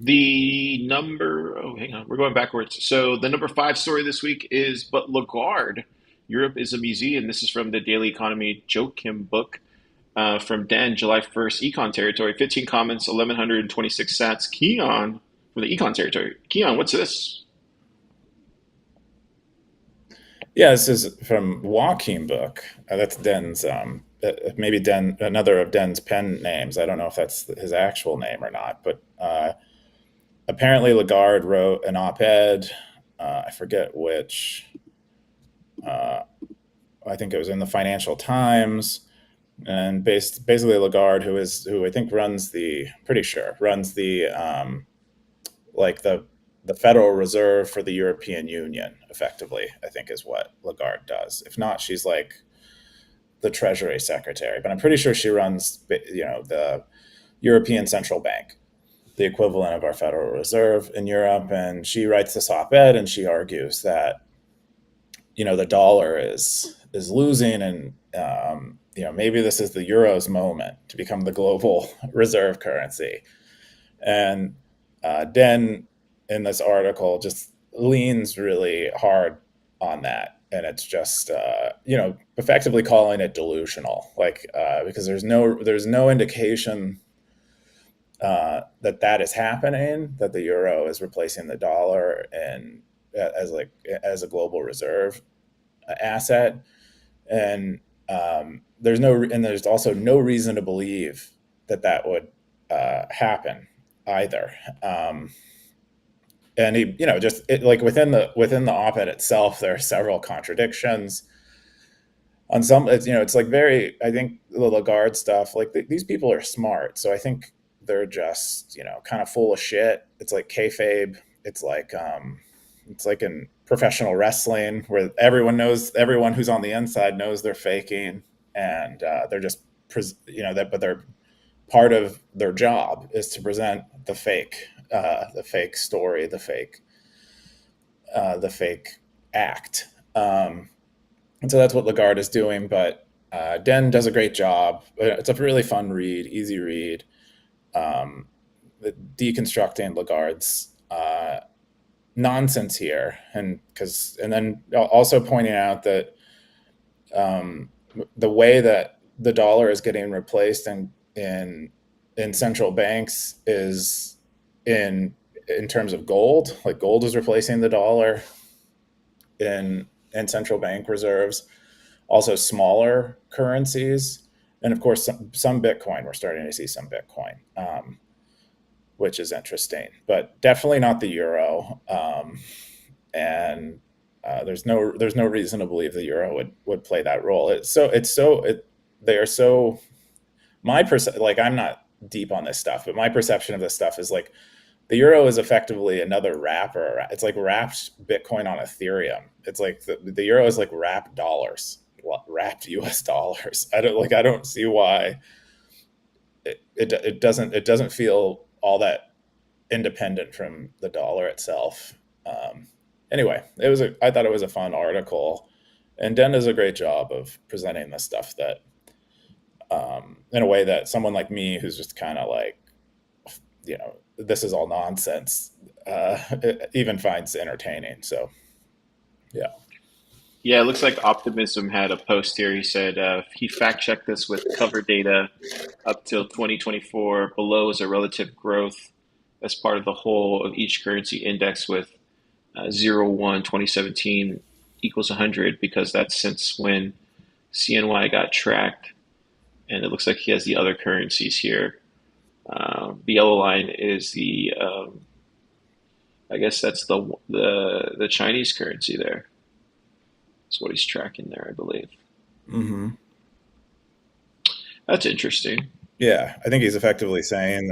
Hang on, we're going backwards. So the number five story this week is, but Lagarde, Europe is a museum. This is from the Daily Economy Joakim book from Dan, July 1st, Econ Territory, 15 comments, 1,126 sats. Keyan from the Econ Territory. Keyan, what's this? Yeah, this is from Joakim book. That's Den's, maybe Den, another of Den's pen names. I don't know if that's his actual name or not, but apparently Lagarde wrote an op-ed. I forget which. Uh, I think it was in the Financial Times, and basically Lagarde, who I think runs the, pretty sure runs the like the Federal Reserve for the European Union, effectively, I think is what Lagarde does. If not, she's like the Treasury Secretary, but I'm pretty sure she runs, the European Central Bank, the equivalent of our Federal Reserve in Europe. And she writes this op-ed, and she argues that the dollar is losing, and maybe this is the euro's moment to become the global reserve currency. And Den in this article just leans really hard on that, and it's just effectively calling it delusional, like because there's no indication that is happening, that the euro is replacing the dollar and as a global reserve asset. And there's also no reason to believe that would happen either. And he, just like within the op-ed itself, there are several contradictions. On some, it's like very. I think the Lagarde stuff, like these people are smart, so I think they're just kind of full of shit. It's like kayfabe. It's like in professional wrestling where everyone who's on the inside knows they're faking, and they're just that, but they're part of their job is to present the fake story, the fake act. And so that's what Lagarde is doing. But Den does a great job. It's a really fun read, easy read, deconstructing Lagarde's nonsense here, and then also pointing out that the way that the dollar is getting replaced in central banks is in terms of gold. Like gold is replacing the dollar in central bank reserves. Also, smaller currencies, and of course some Bitcoin. We're starting to see some Bitcoin, which is interesting, but definitely not the euro. And there's no reason to believe the euro would play that role. They are so like, I'm not deep on this stuff, but my perception of this stuff is like the euro is effectively another wrapper. It's like wrapped Bitcoin on Ethereum. It's like the euro is like wrapped dollars, wrapped US dollars. I don't see why it doesn't feel all that independent from the dollar itself. Anyway, I thought it was a fun article, and Den does a great job of presenting the stuff that in a way that someone like me, who's just kind of like, this is all nonsense, even finds entertaining. So yeah. Yeah, it looks like Optimism had a post here. He said he fact checked this with cover data up till 2024. Below is a relative growth as part of the whole of each currency index with 0, 2017 equals 100 because that's since when CNY got tracked. And it looks like he has the other currencies here. The yellow line is I guess that's the Chinese currency there. That's what he's tracking there, I believe. Hmm. That's interesting. Yeah, I think he's effectively saying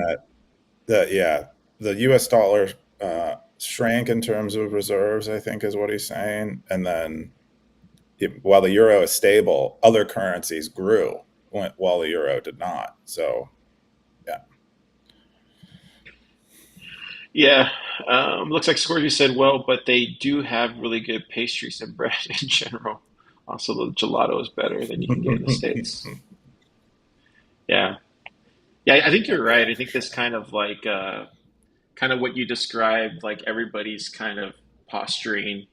that yeah, the U.S. dollar shrank in terms of reserves. I think is what he's saying, and then while the euro is stable, other currencies grew while the euro did not. So yeah. Yeah, looks like Scorsese said, well, but they do have really good pastries and bread in general. Also, the gelato is better than you can get in the States. Yeah. Yeah, I think you're right. I think this kind of like kind of what you described, like everybody's kind of posturing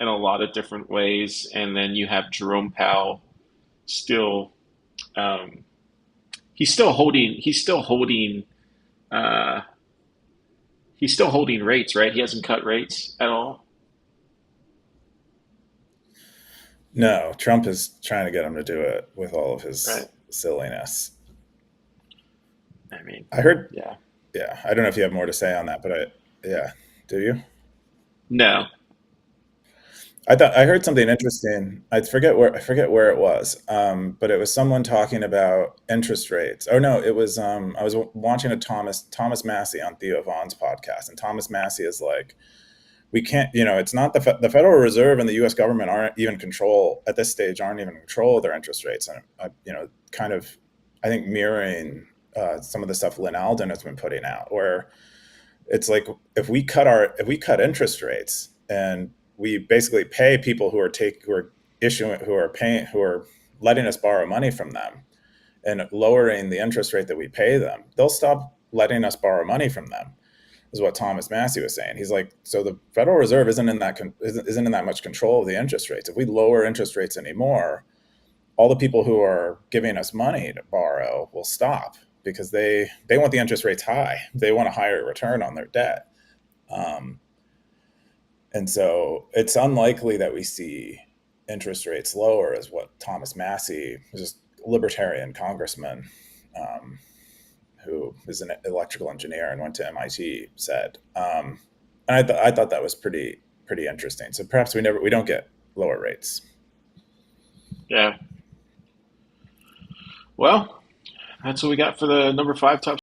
in a lot of different ways, and then you have Jerome Powell still. Um, uh, he's still holding rates, right? He hasn't cut rates at all. No, Trump is trying to get him to do it with all of his Right. silliness. I mean, I heard, yeah. yeah, I don't know if you have more to say on that, but yeah, do you? No. I thought I heard something interesting. I forget where it was, but it was someone talking about interest rates. Oh no, it was I was watching a Thomas Massey on Theo Vaughn's podcast, and Thomas Massey is like, we can't, it's not the Federal Reserve and the U.S. government aren't even control at this stage, aren't even in control of their interest rates, and kind of, I think mirroring some of the stuff Lynn Alden has been putting out, where it's like if we cut interest rates and we basically pay people who are paying who are letting us borrow money from them and lowering the interest rate that we pay them, they'll stop letting us borrow money from them. Is what Thomas Massey was saying. He's like, so the Federal Reserve isn't in that much control of the interest rates. If we lower interest rates anymore, all the people who are giving us money to borrow will stop because they want the interest rates high. They want a higher return on their debt. Um, and so it's unlikely that we see interest rates lower, is what Thomas Massey, just libertarian congressman, um, who is an electrical engineer and went to MIT, said. And I thought that was pretty interesting. So perhaps we don't get lower rates. Yeah. Well, that's what we got for the number 5 top